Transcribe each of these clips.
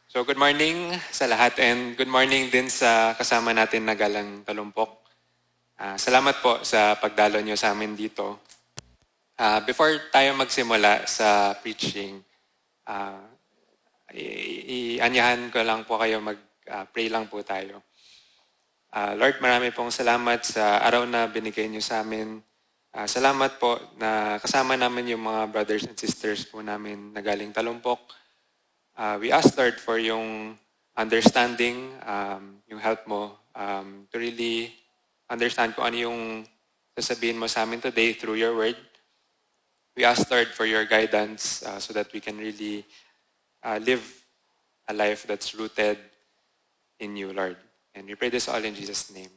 So good morning sa lahat and good morning din sa kasama natin na Galang Talumpok. Salamat po sa pagdalo nyo sa amin dito. Before tayo magsimula sa preaching, ianyahan ko lang po kayo, mag-pray lang po tayo. Lord, marami pong salamat sa araw na binigay nyo sa amin. Salamat po na kasama namin yung mga brothers and sisters po namin na galing Talumpok. We ask, Lord, for yung understanding, yung help mo to really understand kung ano yung sasabihin mo sa amin today through your word. We ask, Lord, for your guidance so that we can really live a life that's rooted in you, Lord. And we pray this all in Jesus' name.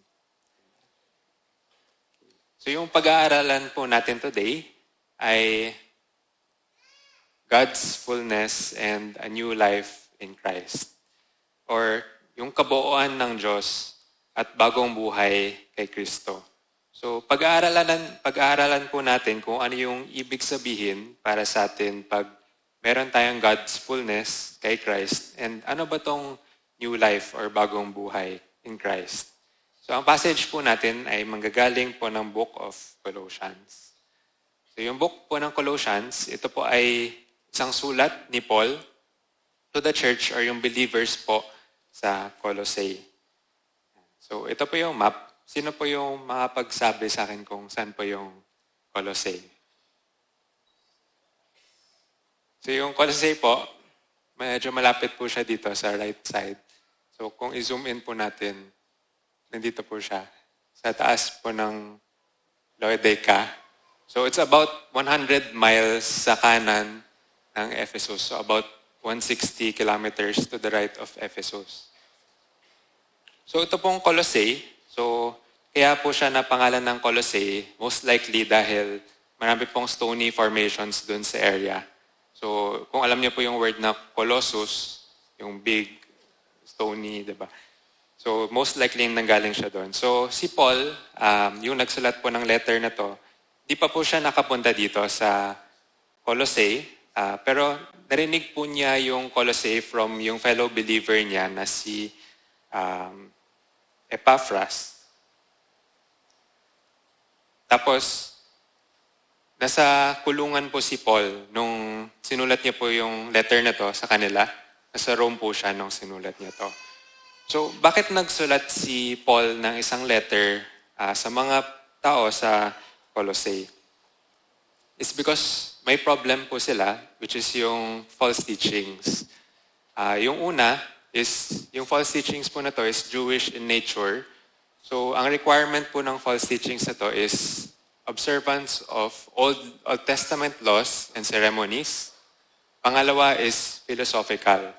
So yung pag-aaralan po natin today ay God's fullness and a new life in Christ. Or yung kabuuan ng Diyos at bagong buhay kay Kristo. So pag-aaralan po natin kung ano yung ibig sabihin para sa atin pag meron tayong God's fullness kay Christ and ano ba tong new life or bagong buhay in Christ. So ang passage po natin ay manggagaling po ng Book of Colossians. So yung book po ng Colossians, ito po ay isang sulat ni Paul to the church or yung believers po sa Colossae. So ito po yung map. Sino po yung makapagsabi sa akin kung saan po yung Colossae? So yung Colossae po, medyo malapit po siya dito sa right side. So kung i-zoom in po natin, nandito po siya. Sa taas po ng Laodicea. So it's about 100 miles sa kanan ng Ephesus. So about 160 kilometers to the right of Ephesus. So ito pong Colossae. So kaya po siya napangalan ng Colossae, most likely dahil marami pong stony formations dun sa area. So kung alam niyo po yung word na Colossus, yung big, stony, diba? So most likely nanggaling siya doon. So si Paul, yung nagsulat po ng letter na to, di pa po siya nakapunta dito sa Colossae. Pero narinig po niya yung Colossae from yung fellow believer niya na si Epaphras. Tapos, nasa kulungan po si Paul nung sinulat niya po yung letter na to sa kanila. Nasa Rome po siya nung sinulat niya to. So, bakit nagsulat si Paul ng isang letter sa mga tao sa Colossae? It's because may problem po sila, which is yung false teachings. Yung una is, yung false teachings po na to is Jewish in nature. So, ang requirement po ng false teachings na to is observance of Old Testament laws and ceremonies. Pangalawa is philosophical.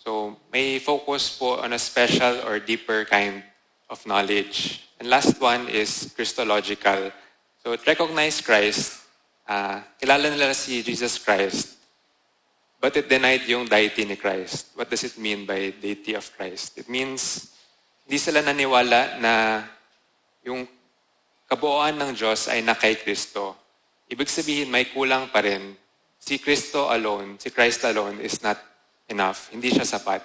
So, may focus po on a special or deeper kind of knowledge. And last one is Christological. So, it recognized Christ. Kilala nila si Jesus Christ, but it denied yung deity ni Christ. What does it mean by deity of Christ? It means, hindi sila naniwala na yung kabuuan ng Diyos ay na kay Kristo. Ibig sabihin, may kulang pa rin. Si Kristo alone, si Christ alone is not enough. Hindi siya sapat.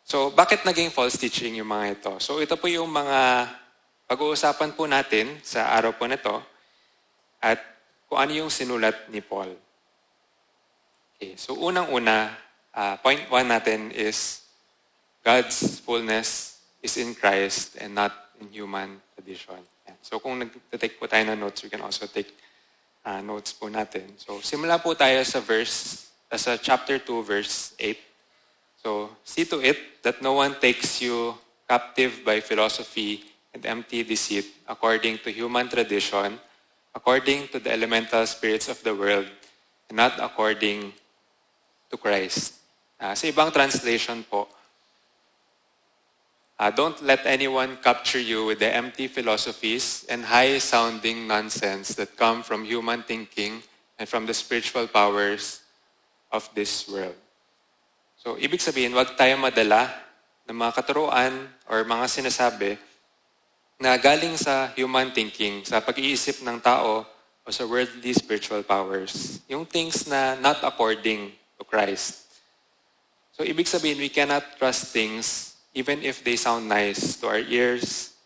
So, bakit naging false teaching yung mga ito? So, ito po yung mga pag-uusapan po natin sa araw po na ito. At kung ano yung sinulat ni Paul. Okay, so unang-una, point 1 natin is God's fullness is in Christ and not in human tradition. Yeah. So kung nag-take po tayo ng notes, we can also take notes po natin. So simula po tayo sa chapter 2, verse 8. So, see to it that no one takes you captive by philosophy and empty deceit according to human tradition, according to the elemental spirits of the world, and not according to Christ. Sa ibang translation po, don't let anyone capture you with the empty philosophies and high-sounding nonsense that come from human thinking and from the spiritual powers of this world. So, ibig sabihin, huwag tayo madala ng mga katuruan or mga sinasabi na galing sa human thinking, sa pag-iisip ng tao o sa worldly spiritual powers. Yung things na not according to Christ. So ibig sabihin, we cannot trust things even if they sound nice to our ears.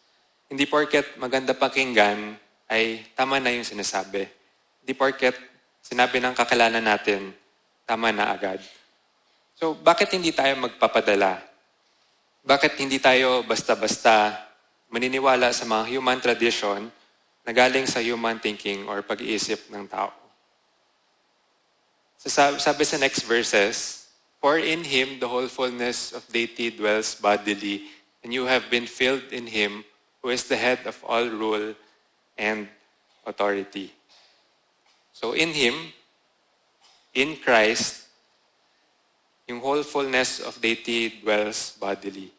Hindi porket maganda pakinggan ay tama na yung sinasabi. Hindi porket sinabi ng kakilala natin, tama na agad. So bakit hindi tayo magpapadala? Bakit hindi tayo basta-basta maniniwala sa mga human tradition na galing sa human thinking or pag-iisip ng tao? So sabi sa next verses, for in Him the whole fullness of deity dwells bodily, and you have been filled in Him who is the head of all rule and authority. So in Him, in Christ, yung whole fullness of deity dwells bodily.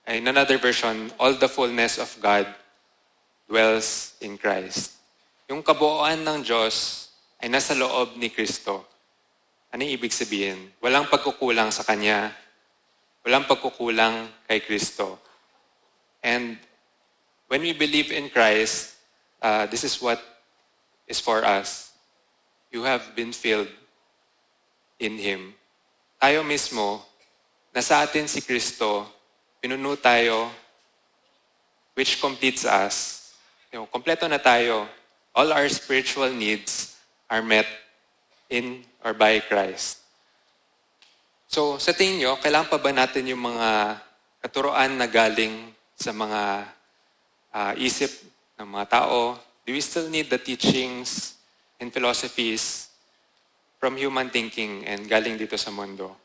In another version, all the fullness of God dwells in Christ. Yung kabuuan ng Diyos ay nasa loob ni Kristo. Ano yung ibig sabihin? Walang pagkukulang sa Kanya. Walang pagkukulang kay Kristo. And when we believe in Christ, this is what is for us. You have been filled in Him. Tayo mismo, nasa atin si Kristo, pinuno tayo, which completes us. Kompleto na tayo. All our spiritual needs are met in or by Christ. So, sa tingin nyo, kailangan pa ba natin yung mga katuroan na galing sa mga isip ng mga tao? Do we still need the teachings and philosophies from human thinking and galing dito sa mundo?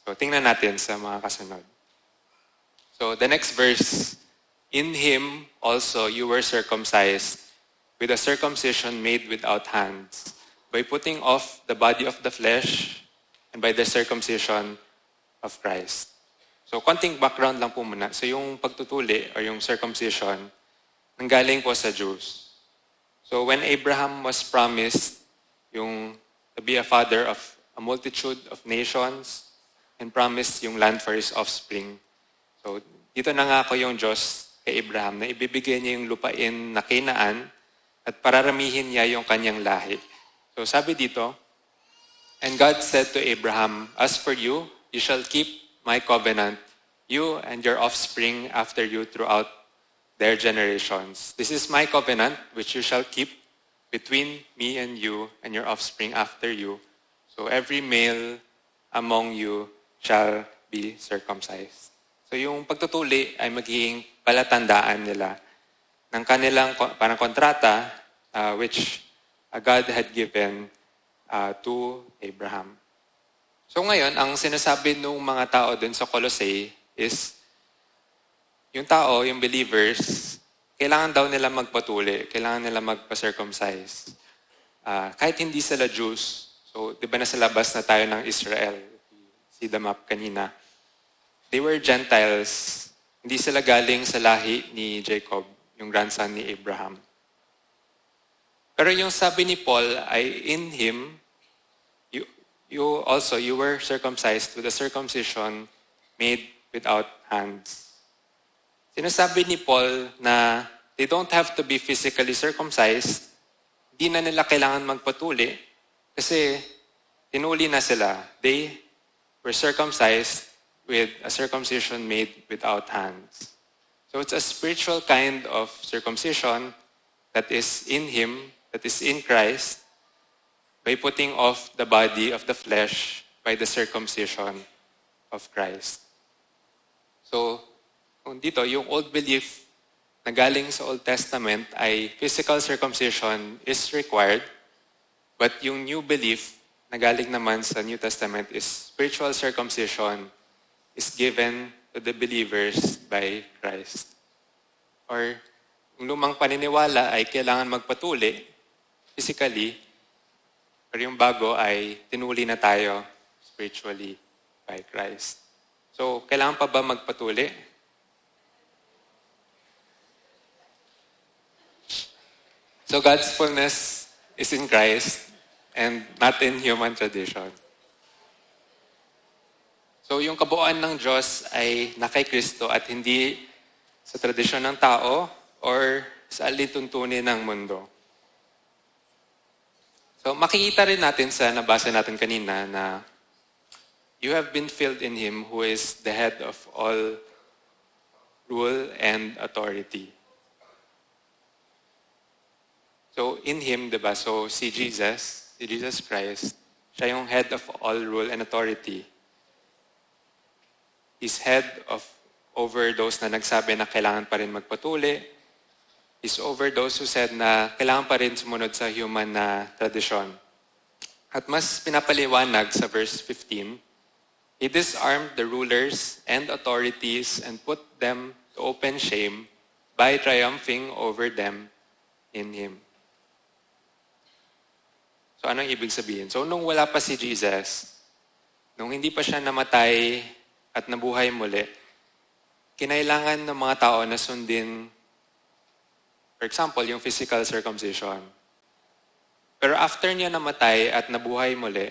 So, tingnan natin sa mga kasunod. So, the next verse, in Him also you were circumcised with a circumcision made without hands, by putting off the body of the flesh and by the circumcision of Christ. So, konting background lang po muna. So, yung pagtutuli or yung circumcision, nanggaling po sa Jews. So, when Abraham was promised to be a father of a multitude of nations and promised yung land for his offspring. So, dito nangako yung Diyos kay Abraham na ibibigay niya yung lupain na Canaan at pararamihin niya yung kanyang lahi. So sabi dito, and God said to Abraham, as for you, you shall keep my covenant, you and your offspring after you throughout their generations. This is my covenant which you shall keep between me and you and your offspring after you. So every male among you shall be circumcised. So yung pagtutuli ay magiging palatandaan nila ng kanilang parang kontrata which God had given to Abraham. So ngayon, ang sinasabi ng mga tao dun sa Colossae is, yung tao, yung believers, kailangan daw nila magpatuli, kailangan nila magpa-circumcise. Kahit hindi sila Jews, so di ba nasa labas na tayo ng Israel, see the map kanina, they were Gentiles, hindi sila galing sa lahi ni Jacob, yung grandson ni Abraham. Pero yung sabi ni Paul ay, in Him, you were circumcised with a circumcision made without hands. Sinasabi ni Paul na they don't have to be physically circumcised, di na nila kailangan magpatuli kasi tinuli na sila. They were circumcised with a circumcision made without hands. So it's a spiritual kind of circumcision that is in Him, that is in Christ, by putting off the body of the flesh by the circumcision of Christ. So, dito, yung old belief na galing sa Old Testament ay physical circumcision is required, but yung new belief na galing naman sa New Testament is spiritual circumcision is given to the believers by Christ. Or, yung lumang paniniwala ay kailangan magpatuli physically, pero yung bago ay tinuli na tayo spiritually by Christ. So, kailangan pa ba magpatuli? So, God's fullness is in Christ and not in human tradition. So, yung kabuuan ng Diyos ay na kay Kristo at hindi sa tradisyon ng tao or sa alituntunin ng mundo. So makikita rin natin sa nabasa natin kanina na you have been filled in Him who is the head of all rule and authority. So in Him, diba? So si Jesus Christ, siya yung head of all rule and authority. He's head of over those na nagsabi na kailangan pa rin magpatuli. He's over those who said na kailangan pa rin sumunod sa human na tradisyon. At mas pinapaliwanag sa verse 15, He disarmed the rulers and authorities and put them to open shame by triumphing over them in Him. So anong ibig sabihin? So nung wala pa si Jesus, nung hindi pa siya namatay at nabuhay muli, kinailangan ng mga tao na sundin, for example, yung physical circumcision. Pero after niya namatay at nabuhay muli,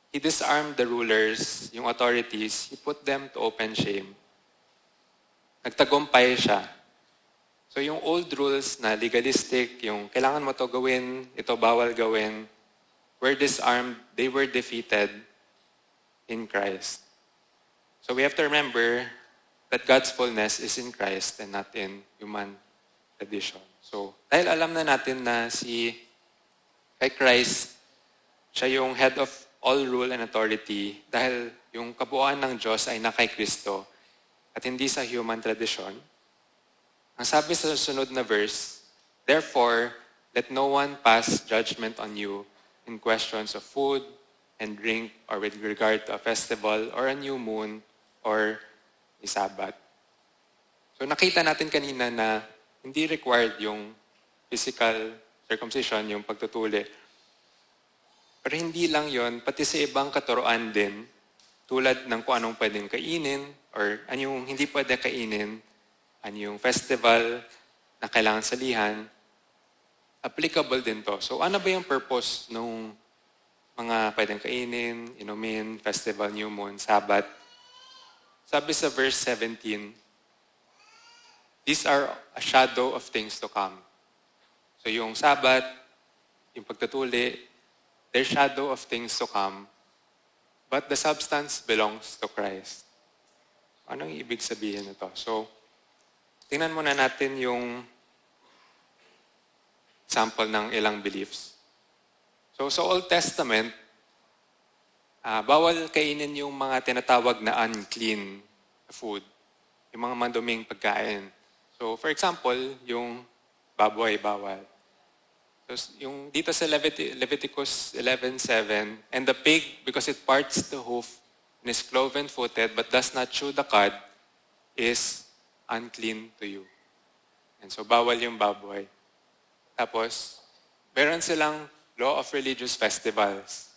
He disarmed the rulers, yung authorities, He put them to open shame. Nagtagumpay siya. So yung old rules na legalistic, yung kailangan mo to gawin, ito bawal gawin, were disarmed, they were defeated in Christ. So we have to remember that God's fullness is in Christ and not in human tradition. So dahil alam na natin na kay Christ, siya yung head of all rule and authority, dahil yung kabuuan ng Diyos ay na kay Kristo at hindi sa human tradition. Ang sabi sa sunod na verse, therefore, let no one pass judgment on you in questions of food and drink or with regard to a festival or a new moon or a Sabbath. So nakita natin kanina na hindi required yung physical circumcision, yung pagtutuli. Pero hindi lang yon, pati sa ibang katuroan din, tulad ng kung anong pwedeng kainin or anong hindi pwede kainin, anong festival na kailangan salihan, applicable din to. So ano ba yung purpose nung mga pwedeng kainin, inumin, festival, new moon, Sabbath? Sabi sa verse 17, these are a shadow of things to come. So yung Sabbath, yung pagtutuli, they're shadow of things to come, but the substance belongs to Christ. Anong ibig sabihin nito? So, tingnan muna natin yung sample ng ilang beliefs. So, sa Old Testament, bawal kainin yung mga tinatawag na unclean food, yung mga maduming pagkain. So, for example, yung baboy, bawal. So, yung dito sa Leviticus 11:7, and the pig, because it parts the hoof and is cloven-footed but does not chew the cud, is unclean to you. And so, bawal yung baboy. Tapos, meron silang law of religious festivals.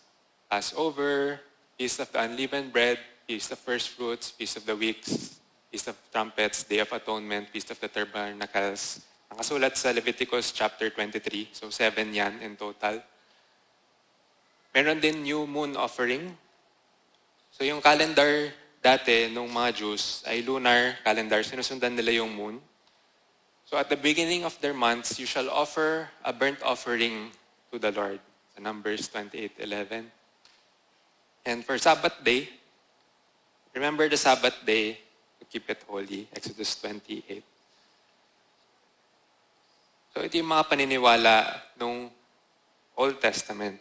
Passover, Feast of the Unleavened Bread, Feast of First Fruits, Feast of the Weeks, Feast of Trumpets, Day of Atonement, Feast of the Tabernacles. Nakasulat sa Leviticus chapter 23. So 7 yan in total. Meron din new moon offering. So yung calendar dati nung mga Jews ay lunar calendar. Sinusundan nila yung moon. So at the beginning of their months, you shall offer a burnt offering to the Lord. Sa Numbers 28:11. And for Sabbath day, remember the Sabbath day to keep it holy. Exodus 28. So ito yung mga paniniwala nung Old Testament.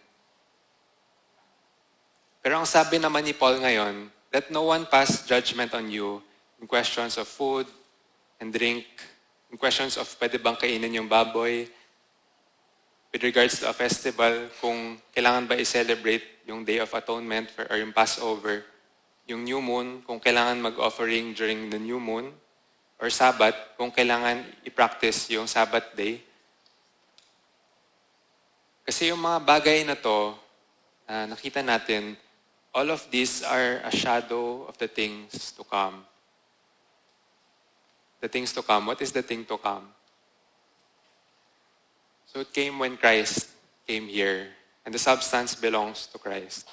Pero ang sabi naman ni Paul ngayon, let no one pass judgment on you in questions of food and drink, in questions of pwede bang kainin yung baboy, with regards to a festival, kung kailangan ba i-celebrate yung Day of Atonement or yung Passover, yung new moon, kung kailangan mag-offering during the new moon, or Sabbath, kung kailangan i-practice yung Sabbath day. Kasi yung mga bagay na to, nakita natin, all of these are a shadow of the things to come. The things to come. What is the thing to come? So it came when Christ came here, and the substance belongs to Christ.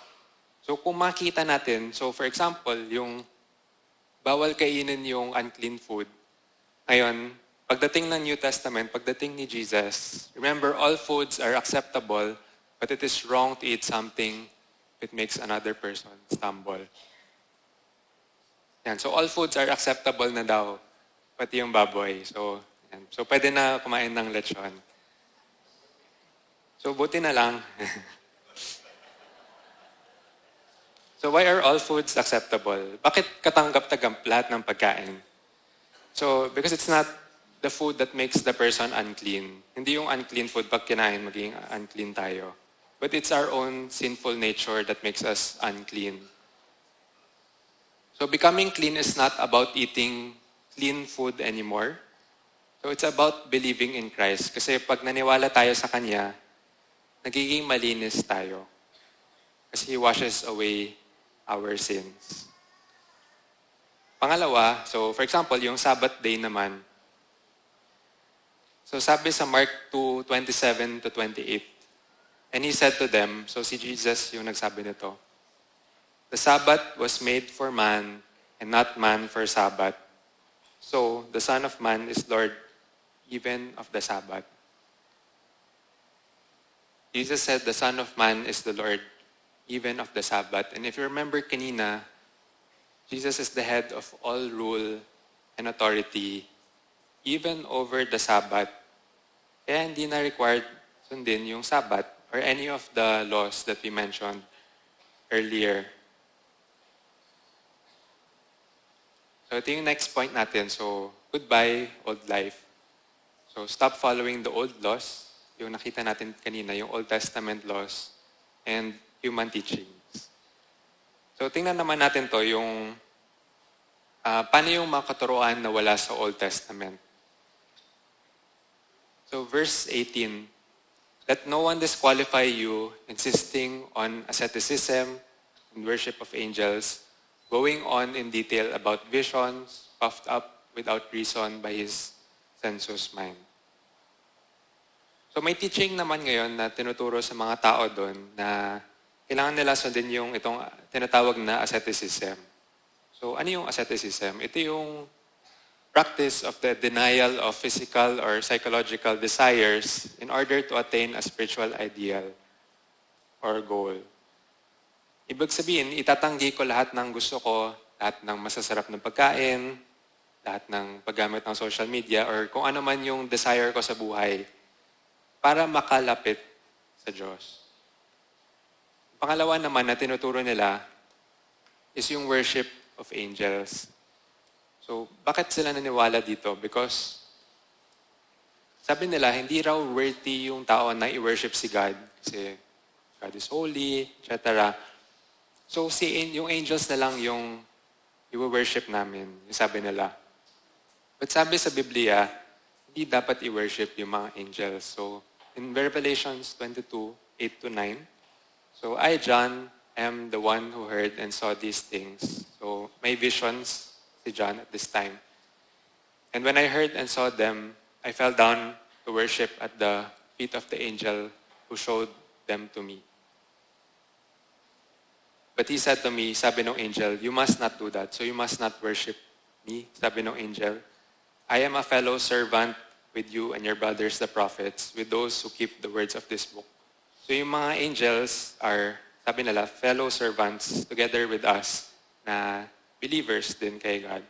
So kung makita natin, so for example, yung bawal kainin yung unclean food, ngayon, pagdating ng New Testament, pagdating ni Jesus, remember, all foods are acceptable But it is wrong to eat something that makes another person stumble. Yan. So all foods are acceptable na daw. Pati yung baboy. So, yan. So pwede na kumain ng lechon. So buti na lang. So why are all foods acceptable? Bakit katanggap-tanggap lahat ng pagkain? So because it's not the food that makes the person unclean. Hindi yung unclean food pag kinain, magiging unclean tayo. But it's our own sinful nature that makes us unclean. So becoming clean is not about eating clean food anymore. So it's about believing in Christ. Kasi pag naniwala tayo sa Kanya, nagiging malinis tayo. Kasi He washes away our sins. Pangalawa, so for example, yung Sabbath day naman. So sabi sa Mark 2:27 to 28, and He said to them, so si Jesus yung nagsabi nito, the Sabbath was made for man and not man for Sabbath. So the Son of Man is Lord even of the Sabbath. Jesus said the Son of Man is the Lord even of the Sabbath. And if you remember kanina, Jesus is the head of all rule and authority, even over the Sabbath. Kaya hindi na required sundin yung Sabbath or any of the laws that we mentioned earlier. So ito yung next point natin. So, goodbye, old life. So, stop following the old laws. Yung nakita natin kanina, yung Old Testament laws and human teachings. So, tingnan naman natin to, yung paano yung mga katuruan na wala sa Old Testament. So, verse 18, let no one disqualify you insisting on asceticism and worship of angels, going on in detail about visions puffed up without reason by his sensuous mind. So may teaching naman ngayon na tinuturo sa mga tao doon na kailangan nila sundin yung itong tinatawag na asceticism. So ano yung asceticism? Ito yung practice of the denial of physical or psychological desires in order to attain a spiritual ideal or goal. Ibig sabihin, itatanggi ko lahat ng gusto ko, lahat ng masasarap ng pagkain, lahat ng paggamit ng social media, or kung ano man yung desire ko sa buhay para makalapit sa Diyos. Pangalawa naman na tinuturo nila is yung worship of angels. So, bakit sila naniwala dito? Because sabi nila, hindi raw worthy yung tao na i-worship si God. Kasi God is holy, etc. So, yung angels na lang yung i-worship namin, yung sabi nila. But sabi sa Biblia, hindi dapat i-worship yung mga angels. So, in Revelations 22, 8 to 9, so I, John, am the one who heard and saw these things. So, may visions si John at this time. And when I heard and saw them, I fell down to worship at the feet of the angel who showed them to me. But he said to me, sabi ng angel, you must not do that. So you must not worship me, sabi ng angel. I am a fellow servant with you and your brothers, the prophets, with those who keep the words of this book. So yung mga angels are, sabi nila, fellow servants together with us na believers din kay God.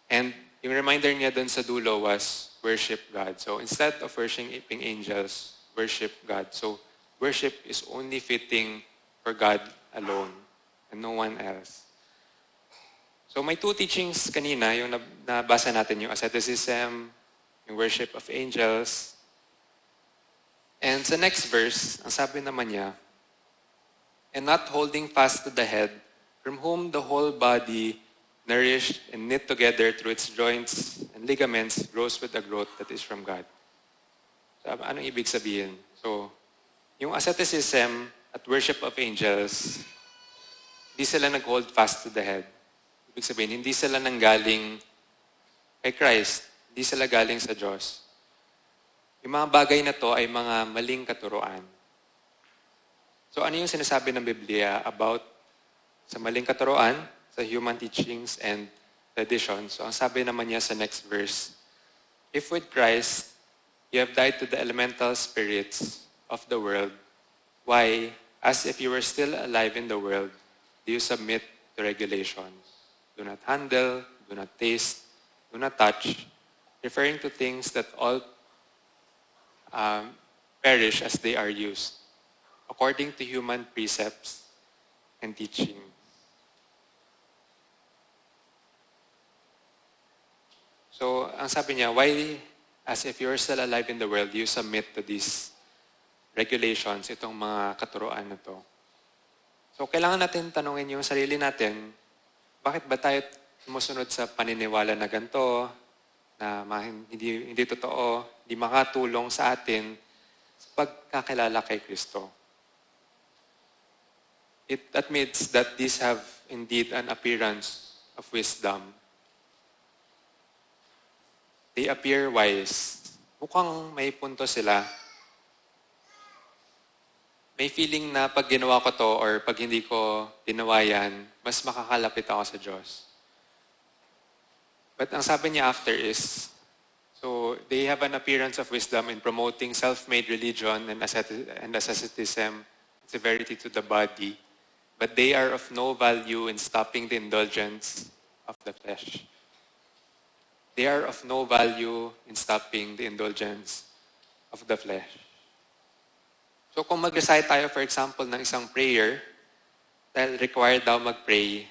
And yung reminder niya dun sa dulo was worship God. So instead of worshiping angels, worship God. So worship is only fitting for God alone and no one else. So may two teachings kanina, yung nabasa natin, yung asceticism, yung worship of angels. And sa next verse, ang sabi naman niya, and not holding fast to the head, from whom the whole body, nourished and knit together through its joints and ligaments, grows with the growth that is from God. So, anong ibig sabihin? So, yung asceticism at worship of angels, hindi sila nag-hold fast to the head. Ibig sabihin, hindi sila nanggaling kay Christ, hindi sila galing sa Diyos. Yung mga bagay na to ay mga maling katuruan. So, ano yung sinasabi ng Biblia about sa maling katuruan, sa human teachings and traditions? So, ang sabi naman niya sa next verse, if with Christ, you have died to the elemental spirits of the world, why, as if you were still alive in the world, do you submit to regulations? Do not handle, do not taste, do not touch, referring to things that all perish as they are used, according to human precepts and teaching. So, ang sabi niya, why, as if you're still alive in the world, you submit to these regulations, itong mga katuruan na to. So, kailangan natin tanungin yung sarili natin, bakit ba tayo sumusunod sa paniniwala na ganito, na hindi totoo, hindi makatulong sa atin sa pagkakilala kay Kristo? It admits that these have indeed an appearance of wisdom. They appear wise. Mukhang may punto sila. May feeling na pag ginawa ko to or pag hindi ko ginawa yan, mas makakalapit ako sa Diyos. But ang sabi niya after is, so they have an appearance of wisdom in promoting self-made religion and asceticism, severity to the body, but they are of no value in stopping the indulgence of the flesh. They are of no value in stopping the indulgence of the flesh. So kung mag-recite tayo, for example, ng isang prayer, dahil required daw mag-pray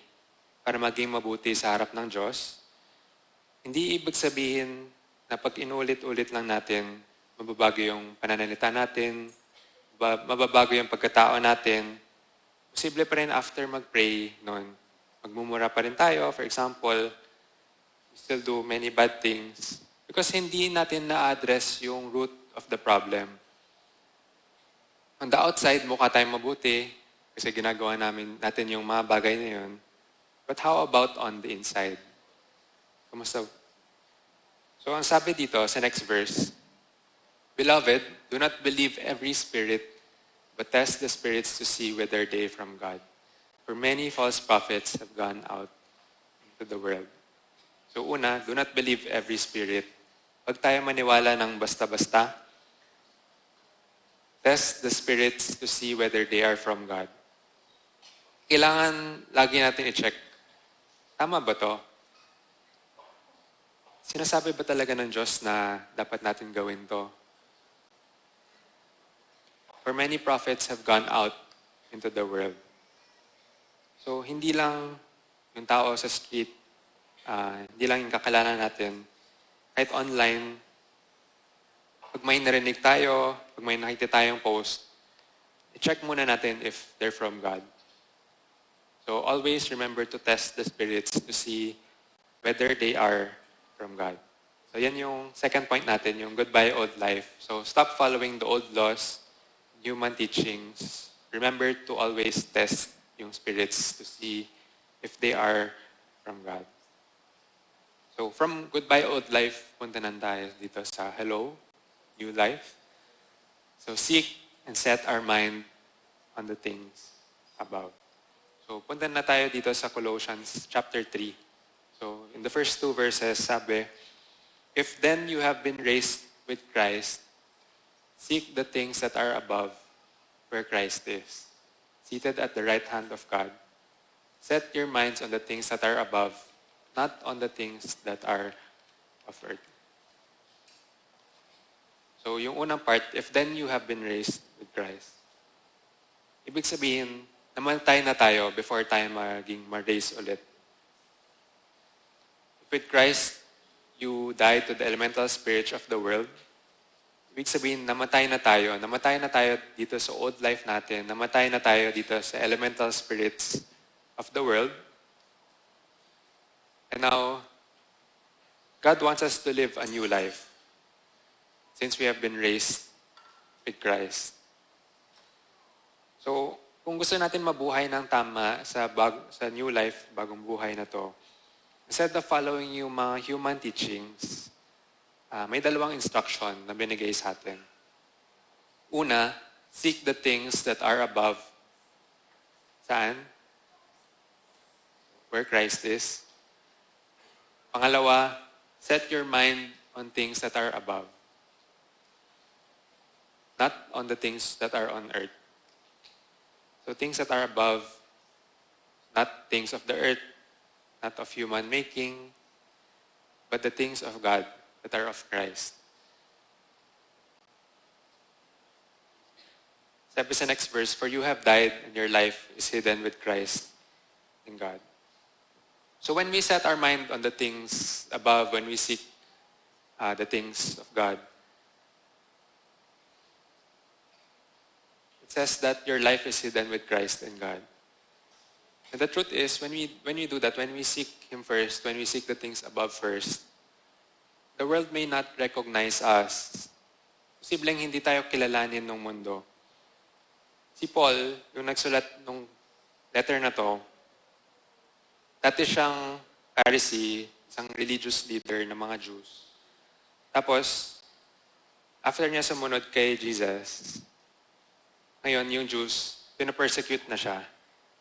para maging mabuti sa harap ng Diyos, hindi ibig sabihin na pag inulit-ulit lang natin, mababago yung pananalita natin, mababago yung pagkatao natin. Posible pa rin after mag-pray nun, magmumura pa rin tayo, for example, we still do many bad things because hindi natin na-address yung root of the problem. On the outside, mukha tayong mabuti kasi ginagawa natin yung mga bagay na yun. But how about on the inside? Kumusta? So ang sabi dito sa next verse, Beloved, do not believe every spirit, but test the spirits to see whether they are from God. For many false prophets have gone out into the world. So una, do not believe every spirit. Huwag tayo maniwala ng basta-basta. Test the spirits to see whether they are from God. Kailangan lagi natin i-check. Tama ba to? Sinasabi ba talaga ng Diyos na dapat natin gawin to? For many prophets have gone out into the world. So hindi lang yung tao sa street, hindi lang yung kakilala natin. Kahit online, pag may narinig tayo, pag may nakita tayong post, i-check muna natin if they're from God. So always remember to test the spirits to see whether they are from God. So yan yung second point natin, yung goodbye old life. So stop following the old laws, human teachings. Remember to always test yung spirits to see if they are from God. So from goodbye old life, punta na tayo dito sa hello, new life. So seek and set our mind on the things above. So punta na tayo dito sa Colossians chapter 3. So in the first two verses, sabi, If then you have been raised with Christ, seek the things that are above, where Christ is, seated at the right hand of God. Set your minds on the things that are above, not on the things that are of earth. So yung unang part, if then you have been raised with Christ. Ibig sabihin, namatay na tayo before tayo maging ma-raise ulit. If with Christ, you died to the elemental spirits of the world, ibig sabihin, namatay na tayo. Namatay na tayo dito sa old life natin. Namatay na tayo dito sa elemental spirits of the world. And now, God wants us to live a new life since we have been raised with Christ. So, kung gusto natin mabuhay ng tama sa new life, bagong buhay na to, instead of following yung mga human teachings, may dalawang instruction na binigay sa atin. Una, seek the things that are above. Saan? Where Christ is. Pangalawa, set your mind on things that are above. Not on the things that are on earth. So things that are above, not things of the earth, not of human making, but the things of God that are of Christ. Sabi sa next verse, for you have died and your life is hidden with Christ in God. So when we set our mind on the things above, when we seek the things of God, it says that your life is hidden with Christ in God. And the truth is, when we do that, when we seek Him first, when we seek the things above first, the world may not recognize us. Posibleng hindi tayo kilalanin ng mundo. Si Paul, yung nagsulat ng letter na to, dati siyang Pharisee, isang religious leader ng mga Jews. Tapos, after niya sumunod kay Jesus, ngayon yung Jews, pinapersecute na siya.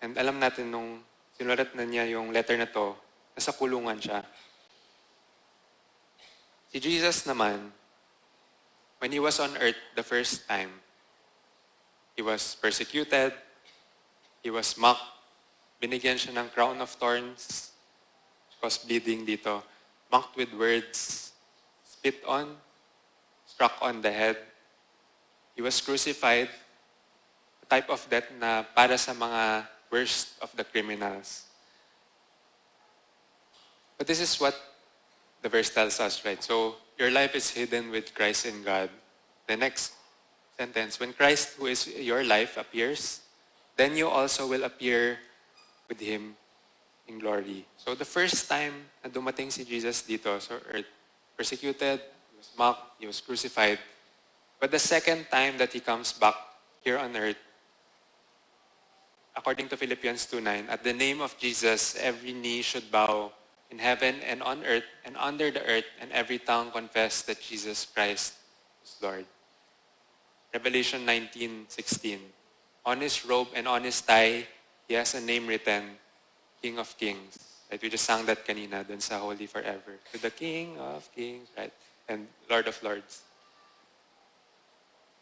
And alam natin nung sinulat na niya yung letter na to, nasa kulungan siya. Si Jesus naman, when He was on earth the first time, He was persecuted, He was mocked, binigyan siya ng crown of thorns, was bleeding dito, mocked with words, spit on, struck on the head. He was crucified, a type of death na para sa mga worst of the criminals. But this is what the verse tells us, right? So, your life is hidden with Christ in God. The next sentence, when Christ, who is your life, appears, then you also will appear with Him in glory. So, the first time na dumating si Jesus dito sa earth, persecuted, He was mocked, He was crucified. But the second time that He comes back here on earth, according to Philippians 2:9, at the name of Jesus, every knee should bow in heaven and on earth and under the earth, and every tongue confess that Jesus Christ is Lord. Revelation 19:16. On His robe and on His thigh, He has a name written, King of Kings. Right? We just sang that kanina dun sa Holy Forever. To the King of Kings, right? And Lord of Lords.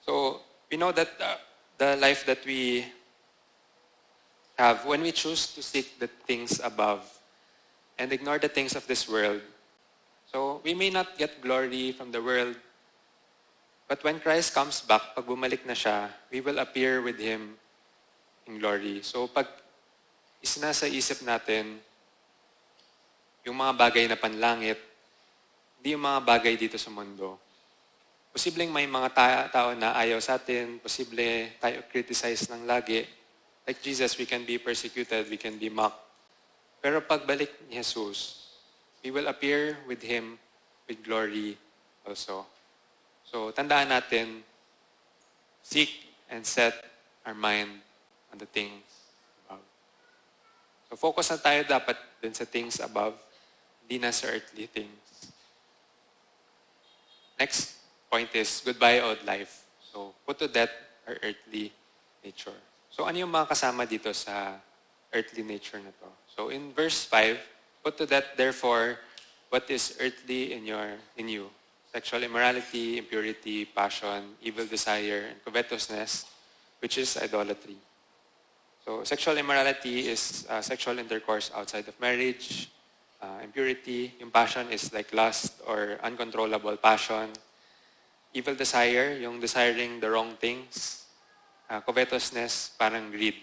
So, we know that the life that we have, when we choose to seek the things above and ignore the things of this world, so we may not get glory from the world, but when Christ comes back, pag bumalik na siya, we will appear with Him in glory. So pag isinasa isip natin yung mga bagay na panlangit, hindi yung mga bagay dito sa mundo. Posibleng may mga tao na ayaw sa atin, posible tayo criticize ng lagi. Like Jesus, we can be persecuted, we can be mocked. Pero pagbalik ni Jesus, we will appear with Him with glory also. So, tandaan natin, seek and set our mind on the things above. So, focus na tayo dapat dun sa things above, hindi na sa earthly things. Next point is, goodbye old life. So, put to death our earthly nature. So, ano yung mga kasama dito sa earthly nature na to? So, in verse 5, put to death, therefore, what is earthly in you. Sexual immorality, impurity, passion, evil desire, and covetousness, which is idolatry. So, sexual immorality is sexual intercourse outside of marriage. Impurity, yung passion is like lust or uncontrollable passion. Evil desire, yung desiring the wrong things. Covetousness, parang greed.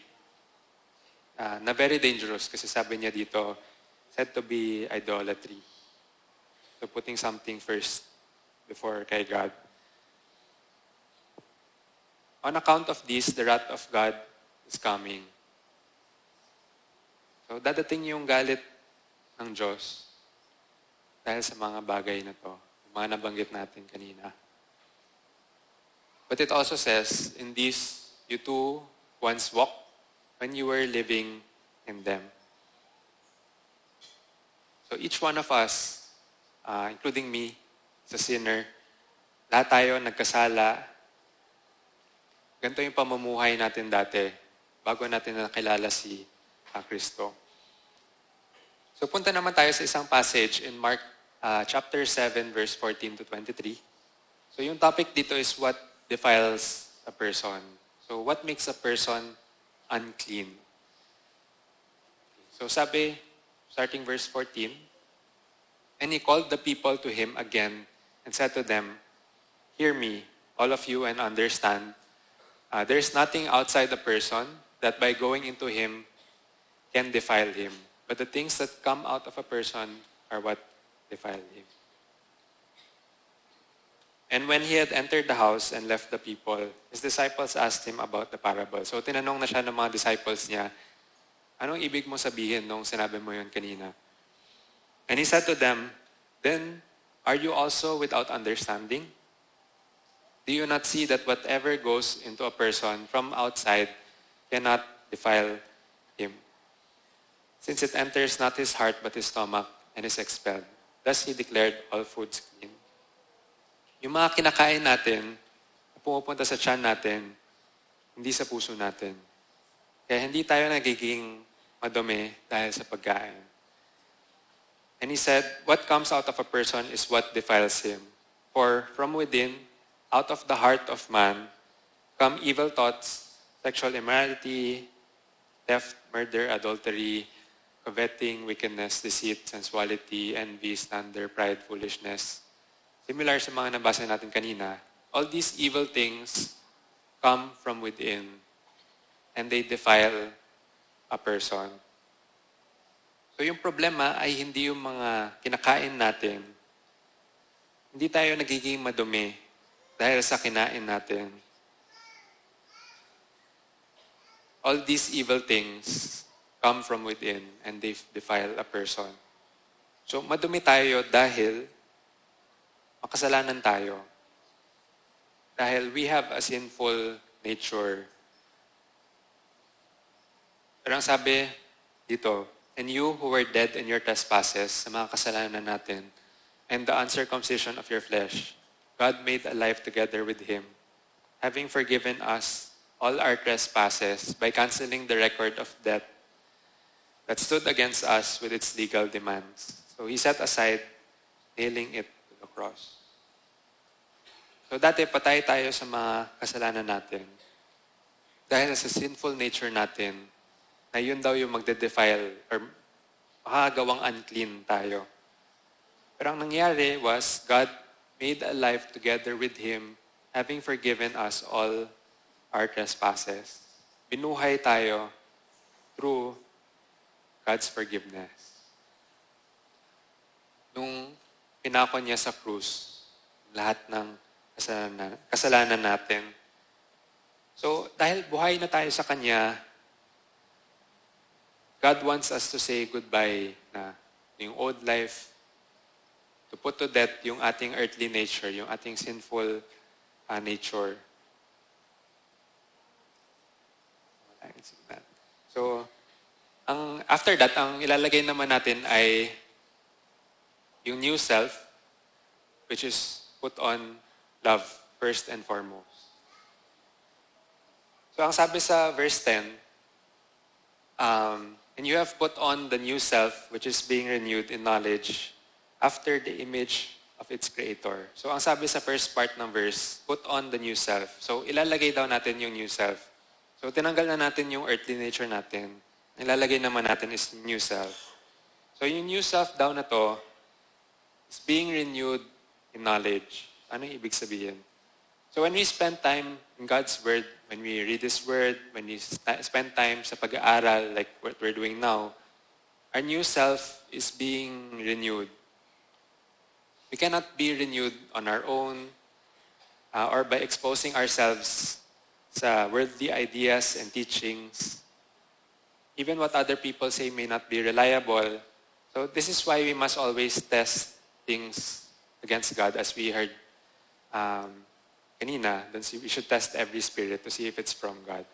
Na very dangerous kasi sabi niya dito, said to be idolatry. So putting something first before kay God. On account of this, the wrath of God is coming. So dadating yung galit ng Diyos dahil sa mga bagay na to, yung mga nabanggit natin kanina. But it also says, in this, you too once walked when you were living in them. So each one of us, including me, as a sinner, lahat tayo nagkasala. Ganito yung pamumuhay natin dati bago natin nakilala si Kristo. So punta naman tayo sa isang passage in Mark chapter 7, verse 14 to 23. So yung topic dito is what defiles a person. So what makes a person unclean. So sabi, starting verse 14, and he called the people to him again and said to them, hear me, all of you, and understand. There is nothing outside the person that by going into him can defile him. But the things that come out of a person are what defile him. And when he had entered the house and left the people, his disciples asked him about the parable. So tinanong na siya ng mga disciples niya, anong ibig mo sabihin nung sinabi mo yun kanina? And he said to them, then are you also without understanding? Do you not see that whatever goes into a person from outside cannot defile him? Since it enters not his heart but his stomach and is expelled. Thus he declared all foods clean. Yung mga kinakain natin, pumupunta sa tiyan natin, hindi sa puso natin. Kaya hindi tayo nagiging madumi dahil sa pagkain. And he said, what comes out of a person is what defiles him. For from within, out of the heart of man, come evil thoughts, sexual immorality, theft, murder, adultery, coveting, wickedness, deceit, sensuality, envy, slander, pride, foolishness. Similar sa mga nabasa natin kanina, all these evil things come from within and they defile a person. So yung problema ay hindi yung mga kinakain natin. Hindi tayo nagiging madumi dahil sa kinain natin. All these evil things come from within and they defile a person. So madumi tayo dahil makasalanan tayo. Dahil we have a sinful nature. Pero ang sabi dito, and you who were dead in your trespasses, sa mga kasalanan natin, and the uncircumcision of your flesh, God made alive together with him, having forgiven us all our trespasses by canceling the record of debt that stood against us with its legal demands. So he set aside, nailing it to the cross. So dati patay tayo sa mga kasalanan natin. Dahil sa sinful nature natin, na yun daw yung magde-defile or makagawang unclean tayo. Pero ang nangyari was, God made alive together with him, having forgiven us all our trespasses. Binuhay tayo through God's forgiveness. Nung pinako niya sa krus, lahat ng kasalanan natin. So, dahil buhay na tayo sa Kanya, God wants us to say goodbye na yung old life, to put to death yung ating earthly nature, yung ating sinful nature. So, after that, ang ilalagay naman natin ay yung new self, which is put on love first and foremost. So, ang sabi sa verse 10, and you have put on the new self, which is being renewed in knowledge after the image of its creator. So, ang sabi sa first part ng verse, put on the new self. So, ilalagay daw natin yung new self. So, tinanggal na natin yung earthly nature natin. Ilalagay naman natin is new self. So, yung new self daw na to is being renewed in knowledge. Ano yung ibig sabihin? So, when we spend time in God's Word, when we read His Word, when we spend time sa pag-aaral like what we're doing now, our new self is being renewed. We cannot be renewed on our own or by exposing ourselves sa worldly ideas and teachings. Even what other people say may not be reliable. So this is why we must always test things against God, as we heard kanina. We should test every spirit to see if it's from God.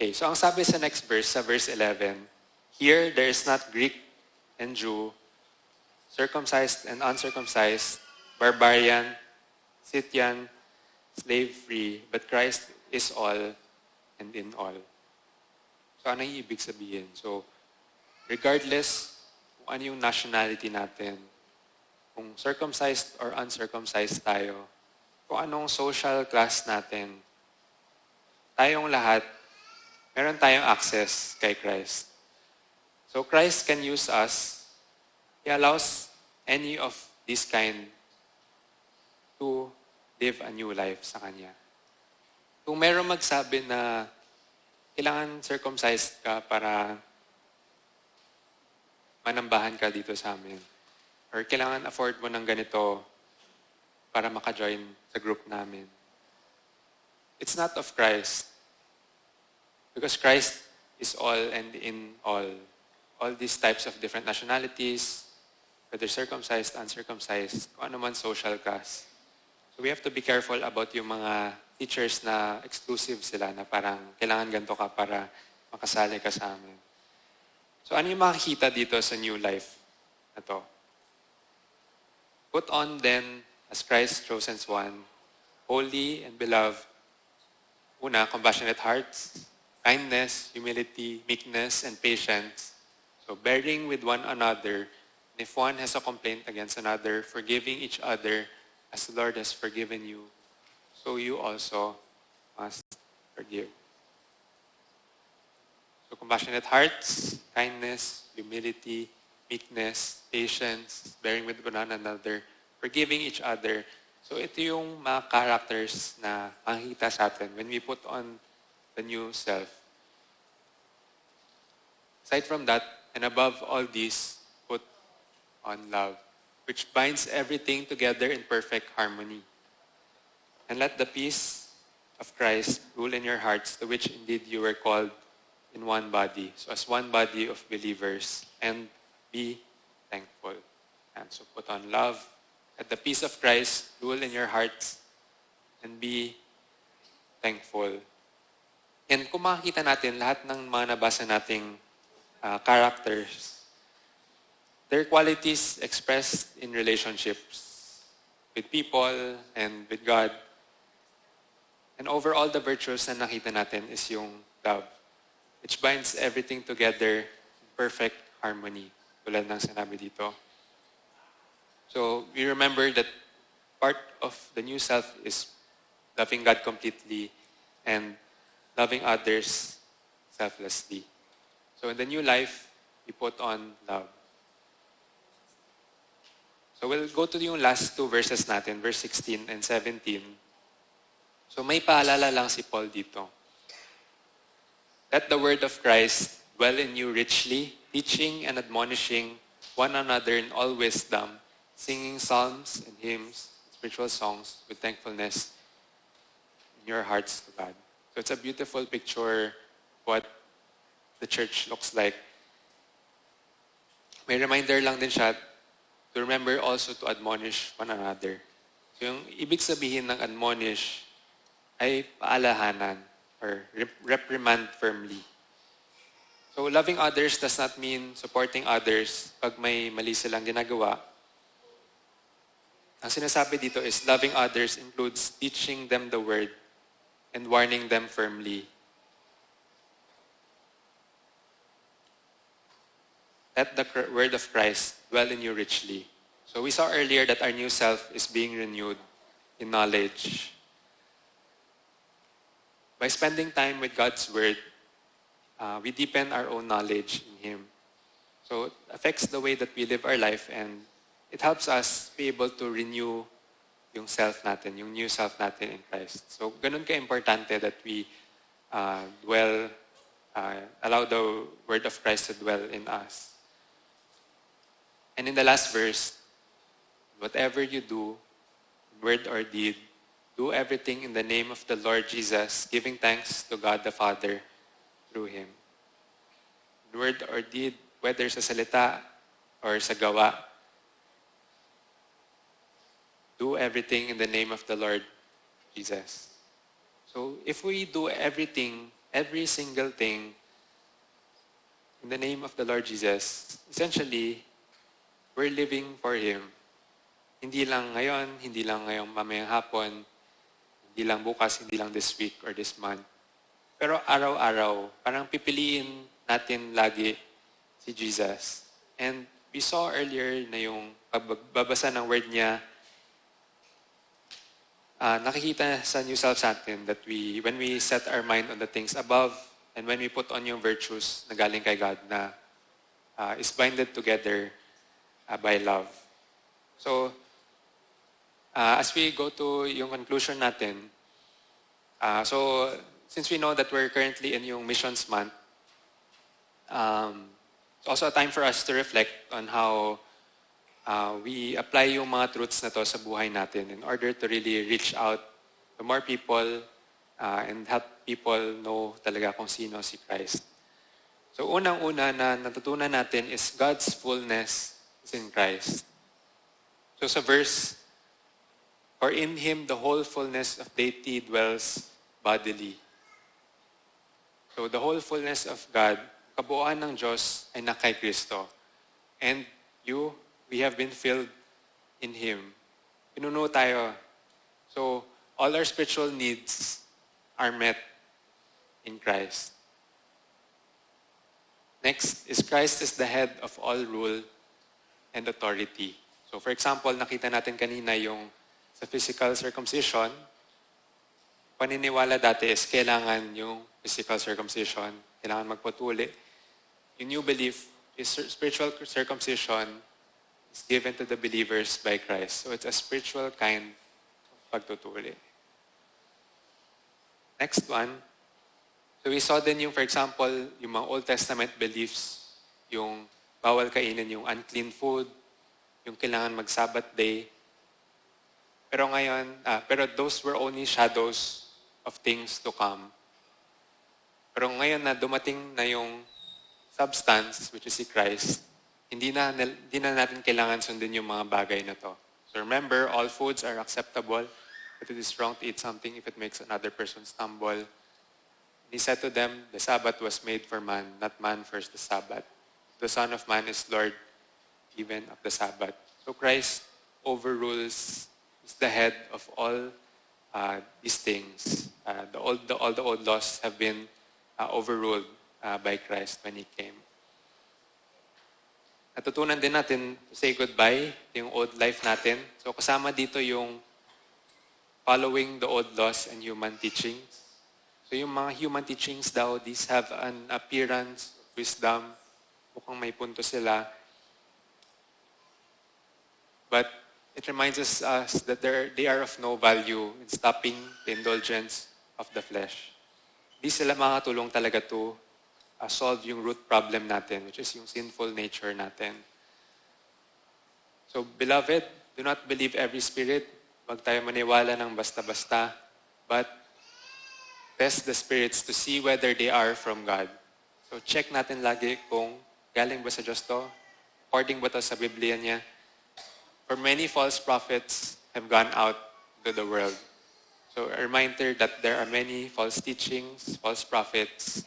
Okay, so ang sabi sa next verse, sa verse 11, here there is not Greek and Jew, circumcised and uncircumcised, barbarian, Scythian, slave-free, but Christ is all and in all. So ano yung ibig sabihin? So, regardless kung ano yung nationality natin, kung circumcised or uncircumcised tayo, kung anong social class natin, tayong lahat, meron tayong access kay Christ. So Christ can use us. He allows any of this kind to live a new life sa Kanya. Kung meron magsabi na kailangan circumcised ka para manambahan ka dito sa amin, or kailangan afford mo ng ganito para maka-join sa group namin, it's not of Christ. Because Christ is all and in all. All these types of different nationalities, whether circumcised, uncircumcised, kung ano man social class. So we have to be careful about yung mga teachers na exclusive sila, na parang kailangan ganito ka para makasali ka sa amin. So ano yung makikita dito sa new life na to? Put on then, as Christ's chosen one, holy and beloved, una, compassionate hearts, kindness, humility, meekness, and patience. So bearing with one another, and if one has a complaint against another, forgiving each other as the Lord has forgiven you, so you also must forgive. So compassionate hearts, kindness, humility, meekness, patience, bearing with one another, forgiving each other. So ito yung mga characters na makikita sa atin when we put on the new self. Aside from that, and above all these, put on love, which binds everything together in perfect harmony. And let the peace of Christ rule in your hearts, to which indeed you were called in one body. So as one body of believers, and be thankful. And so put on love. Let the peace of Christ rule in your hearts, and be thankful. And kung makikita natin, lahat ng mga nabasa nating characters, their qualities expressed in relationships with people and with God. And overall, the virtues na nakita natin is yung love, which binds everything together in perfect harmony, tulad ng sinabi dito. So we remember that part of the new self is loving God completely and loving others selflessly. So in the new life, we put on love. So we'll go to yung last two verses natin, verse 16 and 17. So may paalala lang si Paul dito. Let the word of Christ dwell in you richly, teaching and admonishing one another in all wisdom, singing psalms and hymns, spiritual songs with thankfulness in your hearts to God. So it's a beautiful picture what the church looks like. May reminder lang din siya to remember also to admonish one another. So yung ibig sabihin ng admonish ay paalahanan or reprimand firmly. So loving others does not mean supporting others pag may mali silang ginagawa. Ang sinasabi dito is loving others includes teaching them the word and warning them firmly. Let the word of Christ dwell in you richly. So we saw earlier that our new self is being renewed in knowledge. By spending time with God's word, we deepen our own knowledge in Him. So it affects the way that we live our life, and it helps us be able to renew yung self natin, yung new self natin in Christ. So ganun ka-importante that we allow the word of Christ to dwell in us. And in the last verse, whatever you do, word or deed, do everything in the name of the Lord Jesus, giving thanks to God the Father through Him. Word or deed, whether sa salita or sa gawa, do everything in the name of the Lord Jesus. So if we do everything, every single thing, in the name of the Lord Jesus, essentially, we're living for Him. Hindi lang ngayon, hindi lang ngayong mamayang hapon, hindi lang bukas, hindi lang this week or this month. Pero araw-araw, parang pipiliin natin lagi si Jesus. And we saw earlier na yung pagbabasa ng word niya, nakikita sa new self natin that when we set our mind on the things above and when we put on yung virtues na galing kay God na is binded together by love. So, as we go to yung conclusion natin, so since we know that we're currently in yung missions month, it's also a time for us to reflect on how we apply yung mga truths na to sa buhay natin in order to really reach out to more people and help people know talaga kung sino si Christ. So unang-una na natutunan natin is God's fullness is in Christ. So sa verse, for in Him the whole fullness of deity dwells bodily. So the whole fullness of God, kabuuan ng Diyos ay na kay Kristo. And we have been filled in Him. Pinuno tayo. So all our spiritual needs are met in Christ. Next is Christ is the head of all rule and authority. So for example, nakita natin kanina yung sa physical circumcision, paniniwala dati is kailangan yung physical circumcision, kailangan magpatuli. Yung new belief is spiritual circumcision is given to the believers by Christ. So it's a spiritual kind of pagtutuli. Next one, so we saw din yung, for example, yung mga Old Testament beliefs, yung bawal kainin yung unclean food, yung kailangan mag-Sabbath day. Pero ngayon, pero those were only shadows of things to come. Pero ngayon na dumating na yung substance, which is si Christ, hindi na natin kailangan sundin yung mga bagay na to. So remember, all foods are acceptable, but it is wrong to eat something if it makes another person stumble. He said to them, the Sabbath was made for man, not man for the Sabbath. The Son of Man is Lord even of the Sabbath. So Christ overrules, is the head of all these things. All the old laws have been overruled by Christ when He came. Natutunan din natin to say goodbye yung old life natin. So kasama dito yung following the old laws and human teachings. So yung mga human teachings daw, these have an appearance of wisdom. Mukhang may punto sila. But it reminds us that they are of no value in stopping the indulgence of the flesh. Di sila makatulong talaga to solve yung root problem natin, which is yung sinful nature natin. So, beloved, do not believe every spirit. Huwag tayo maniwala ng basta-basta. But test the spirits to see whether they are from God. So, check natin lagi kung galing ba sa Diyos to, according ba to sa Biblia niya. For many false prophets have gone out to the world. So, a reminder that there are many false teachings, false prophets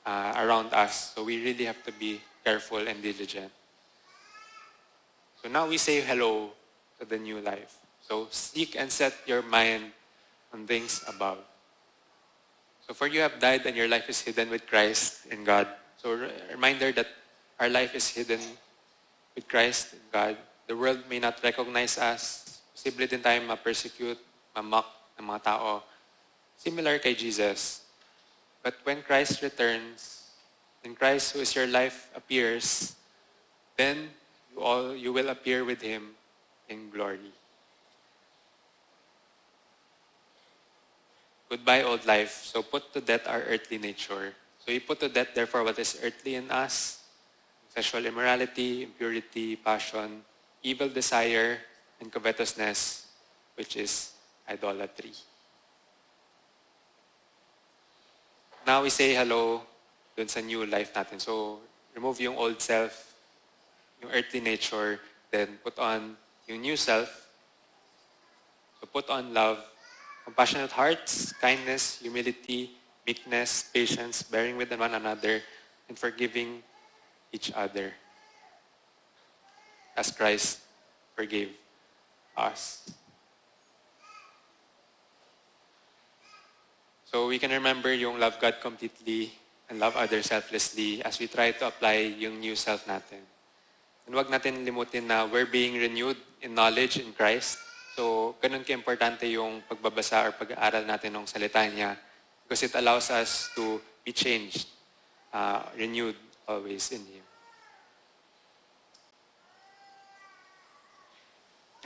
around us. So, we really have to be careful and diligent. So, now we say hello to the new life. So, seek and set your mind on things above. So, for you have died and your life is hidden with Christ in God. So, a reminder that our life is hidden with Christ in God. The world may not recognize us. Posible din tayo ma-persecute, ma-mock ng mga tao. Similar kay Jesus. But when Christ returns, when Christ who is your life appears, then you will appear with Him in glory. Goodbye, old life. So put to death our earthly nature. So you put to death, therefore, what is earthly in us, sexual immorality, impurity, passion, evil desire, and covetousness, which is idolatry. Now we say hello dun sa new life natin. So remove yung old self, yung earthly nature, then put on yung new self. So put on love, compassionate hearts, kindness, humility, meekness, patience, bearing with one another, and forgiving each other as Christ forgave us. So we can remember yung love God completely and love others selflessly as we try to apply yung new self natin. And wag natin limutin na we're being renewed in knowledge in Christ. So, ganun ka-importante yung pagbabasa or pag-aaral natin ng salita niya because it allows us to be changed, renewed always in Him.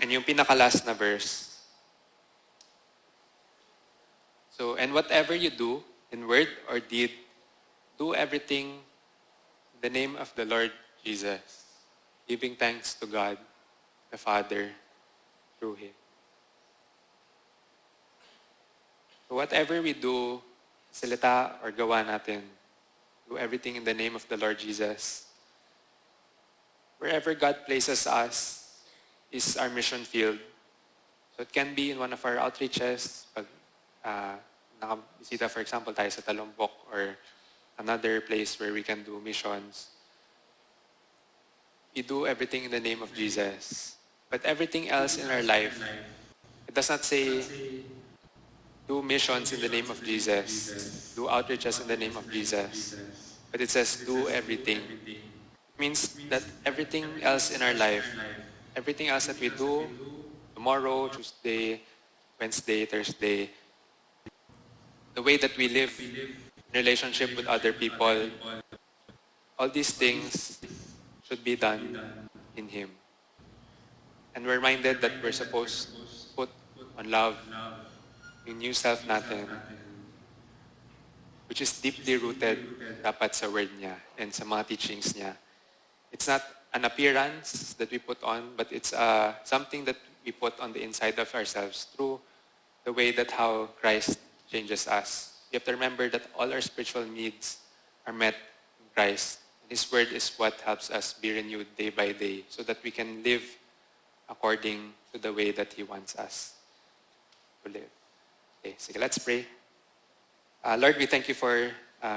And yung pinaka-last na verse. So, and whatever you do, in word or deed, do everything in the name of the Lord Jesus, giving thanks to God, the Father, through Him. So whatever we do, salita or gawa natin, do everything in the name of the Lord Jesus. Wherever God places us is our mission field. So it can be in one of our outreaches, pag nakabisita, for example, tayo sa Talumpok or another place where we can do missions. We do everything in the name of Jesus. But everything else in our life, it does not say do missions in the name of Jesus, do outreaches in the name of Jesus. But it says do everything. It means that everything else in our life, everything else that we do, tomorrow, Tuesday, Wednesday, Thursday, the way that we live in relationship with other people, all these things should be done in Him. And we're reminded that we're supposed to put on love yung new self natin, which is deeply rooted dapat sa word niya and sa mga teachings niya. It's not an appearance that we put on, but it's something that we put on the inside of ourselves through the way that how Christ changes us. You have to remember that all our spiritual needs are met in Christ. His word is what helps us be renewed day by day so that we can live according to the way that He wants us to live. Okay, sige, let's pray. Lord, we thank You for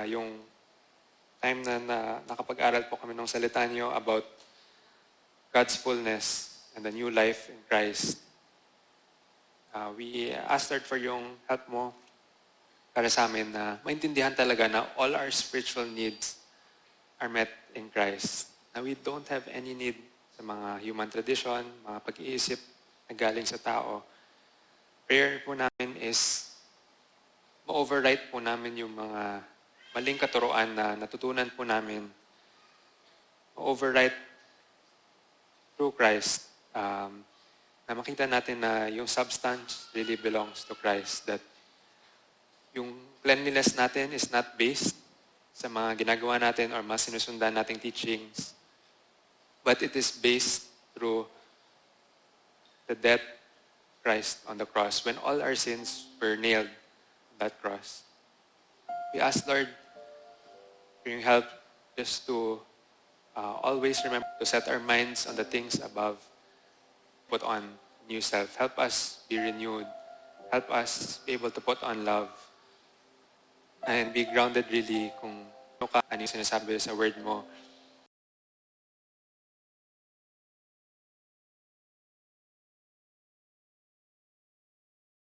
yung time na nakapag-aral po kami ng salita Niyo about God's fullness and the new life in Christ. We ask, Lord, for yung help Mo para sa amin na maintindihan talaga na all our spiritual needs are met in Christ. Na we don't have any need sa mga human tradition, mga pag-iisip na galing sa tao. Prayer po namin is ma-overwrite po namin yung mga maling katuruan na natutunan po namin. Ma-overwrite through Christ. Na makita natin na yung substance really belongs to Christ. That yung cleanliness natin is not based sa mga ginagawa natin or mas sinusundan nating teachings. But it is based through the death of Christ on the cross when all our sins were nailed on that cross. We ask, Lord, for your help just to always remember to set our minds on the things above, put on new self. Help us be renewed. Help us be able to put on love and be grounded really kung ano yung sinasabi sa word mo